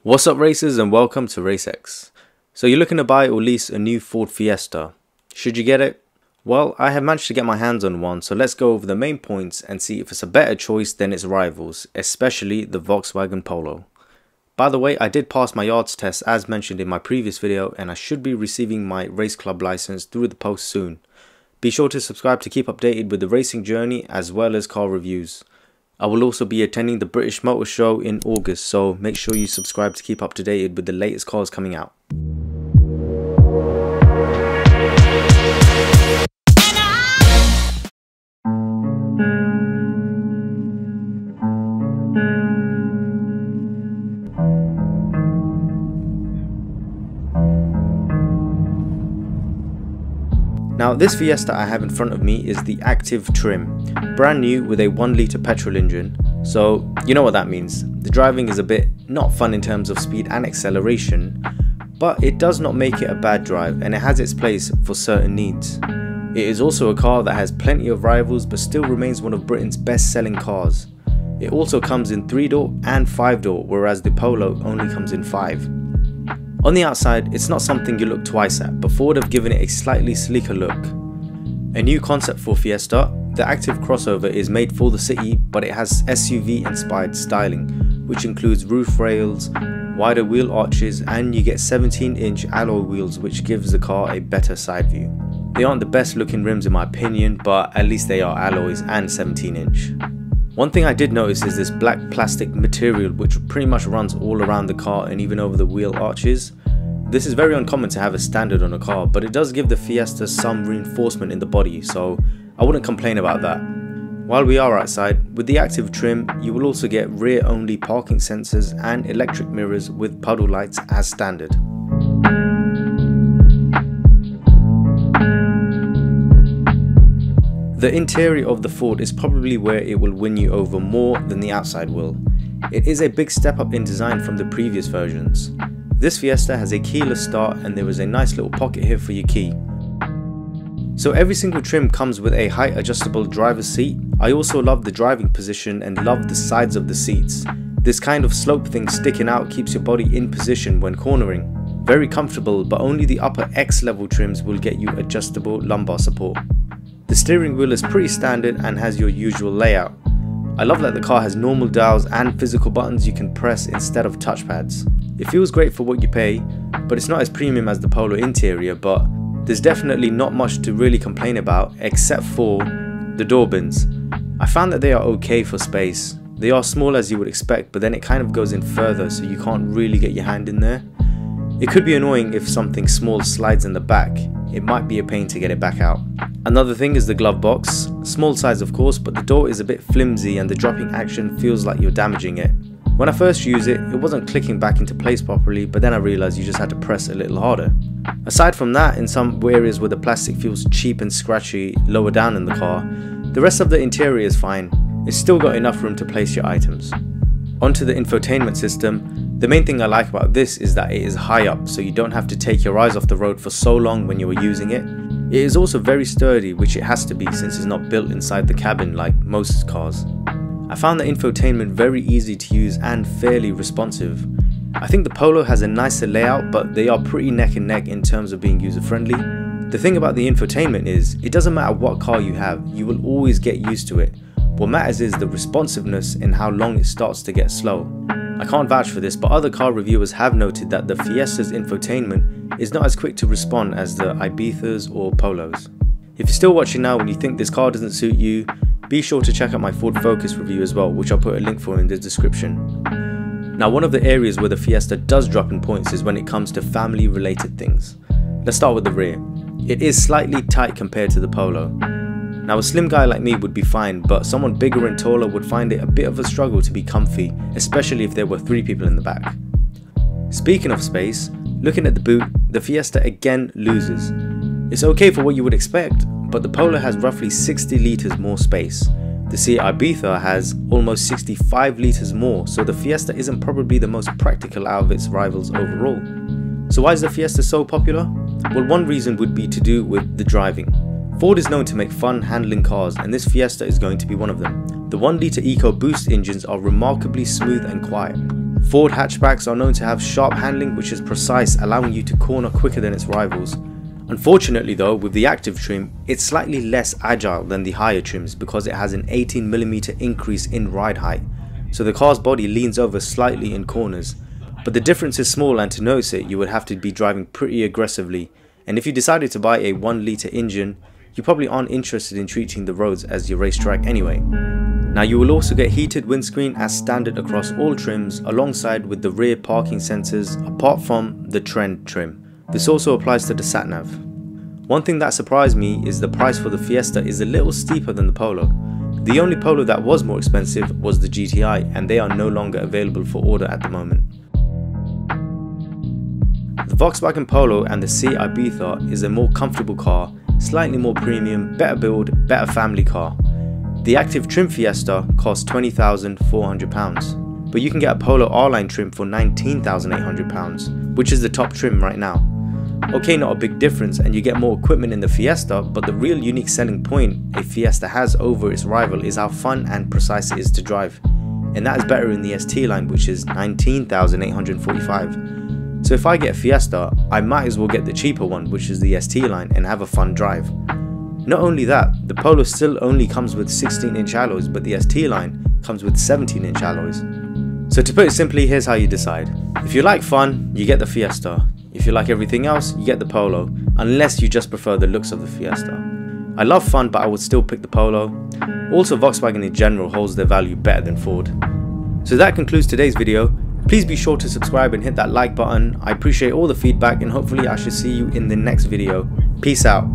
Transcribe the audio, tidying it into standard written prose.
What's up racers, and welcome to RaceX. So you're looking to buy or lease a new Ford Fiesta. Should you get it? Well, I have managed to get my hands on one, so let's go over the main points and see if it's a better choice than its rivals, especially the Volkswagen Polo. By the way, I did pass my yards test as mentioned in my previous video, and I should be receiving my race club license through the post soon. Be sure to subscribe to keep updated with the racing journey as well as car reviews. I will also be attending the British Motor Show in August, so make sure you subscribe to keep up to date with the latest cars coming out. Now this Fiesta I have in front of me is the Active trim, brand new with a 1 litre petrol engine, so you know what that means. The driving is a bit not fun in terms of speed and acceleration, but it does not make it a bad drive and it has its place for certain needs. It is also a car that has plenty of rivals but still remains one of Britain's best selling cars. It also comes in 3-door and 5-door, whereas the Polo only comes in 5. On the outside, it's not something you look twice at, but Ford have given it a slightly sleeker look. A new concept for Fiesta, the Active crossover is made for the city, but it has SUV inspired styling, which includes roof rails, wider wheel arches, and you get 17-inch alloy wheels, which gives the car a better side view. They aren't the best looking rims in my opinion, but at least they are alloys and 17-inch. One thing I did notice is this black plastic material which pretty much runs all around the car and even over the wheel arches. This is very uncommon to have as standard on a car, but it does give the Fiesta some reinforcement in the body, so I wouldn't complain about that. While we are outside, with the Active trim you will also get rear only parking sensors and electric mirrors with puddle lights as standard. The interior of the Ford is probably where it will win you over more than the outside will. It is a big step up in design from the previous versions. This Fiesta has a keyless start and there is a nice little pocket here for your key. So every single trim comes with a height adjustable driver's seat. I also love the driving position and love the sides of the seats. This kind of slope thing sticking out keeps your body in position when cornering. Very comfortable, but only the upper X level trims will get you adjustable lumbar support. The steering wheel is pretty standard and has your usual layout. I love that the car has normal dials and physical buttons you can press instead of touchpads. It feels great for what you pay, but it's not as premium as the Polo interior, but there's definitely not much to really complain about except for the door bins. I found that they are okay for space. They are small as you would expect, but then it kind of goes in further so you can't really get your hand in there. It could be annoying if something small slides in the back. It might be a pain to get it back out. Another thing is the glove box. Small size of course, but the door is a bit flimsy and the dropping action feels like you're damaging it. When I first used it, it wasn't clicking back into place properly, but then I realized you just had to press a little harder. Aside from that, in some areas where the plastic feels cheap and scratchy lower down in the car, the rest of the interior is fine. It's still got enough room to place your items. Onto the infotainment system. The main thing I like about this is that it is high up, so you don't have to take your eyes off the road for so long when you are using it. It is also very sturdy, which it has to be since it's not built inside the cabin like most cars. I found the infotainment very easy to use and fairly responsive. I think the Polo has a nicer layout, but they are pretty neck and neck in terms of being user friendly. The thing about the infotainment is, it doesn't matter what car you have, you will always get used to it. What matters is the responsiveness and how long it starts to get slow. I can't vouch for this, but other car reviewers have noted that the Fiesta's infotainment is not as quick to respond as the Ibizas or Polos. If you're still watching now and you think this car doesn't suit you, be sure to check out my Ford Focus review as well, which I'll put a link for in the description. Now one of the areas where the Fiesta does drop in points is when it comes to family related things. Let's start with the rear. It is slightly tight compared to the Polo. Now a slim guy like me would be fine, but someone bigger and taller would find it a bit of a struggle to be comfy, especially if there were 3 people in the back. Speaking of space, looking at the boot, the Fiesta again loses. It's okay for what you would expect, but the Polo has roughly 60 litres more space. The Seat Ibiza has almost 65 litres more, so the Fiesta isn't probably the most practical out of its rivals overall. So why is the Fiesta so popular? Well, one reason would be to do with the driving. Ford is known to make fun handling cars, and this Fiesta is going to be one of them. The 1 litre EcoBoost engines are remarkably smooth and quiet. Ford hatchbacks are known to have sharp handling which is precise, allowing you to corner quicker than its rivals. Unfortunately though, with the active trim, it's slightly less agile than the higher trims because it has an 18mm increase in ride height, so the car's body leans over slightly in corners. But the difference is small, and to notice it you would have to be driving pretty aggressively, and if you decided to buy a 1-litre engine, you probably aren't interested in treating the roads as your racetrack anyway. Now you will also get heated windscreen as standard across all trims, alongside with the rear parking sensors, apart from the Trend trim. This also applies to the sat-nav. One thing that surprised me is the price for the Fiesta is a little steeper than the Polo. The only Polo that was more expensive was the GTI, and they are no longer available for order at the moment. The Volkswagen Polo and the Seat Ibiza is a more comfortable car, slightly more premium, better build, better family car. The active trim Fiesta costs £20,400, but you can get a Polo R-Line trim for £19,800, which is the top trim right now. Okay, not a big difference, and you get more equipment in the Fiesta, but the real unique selling point a Fiesta has over its rival is how fun and precise it is to drive, and that is better in the ST line, which is £19,845. So if I get a Fiesta, I might as well get the cheaper one, which is the ST line, and have a fun drive. Not only that, the Polo still only comes with 16-inch alloys, but the ST line comes with 17-inch alloys. So to put it simply, here's how you decide. If you like fun, you get the Fiesta. If you like everything else, you get the Polo, unless you just prefer the looks of the Fiesta. I love fun, but I would still pick the Polo. Also, Volkswagen in general holds their value better than Ford. So that concludes today's video. Please be sure to subscribe and hit that like button. I appreciate all the feedback, and hopefully I shall see you in the next video. Peace out.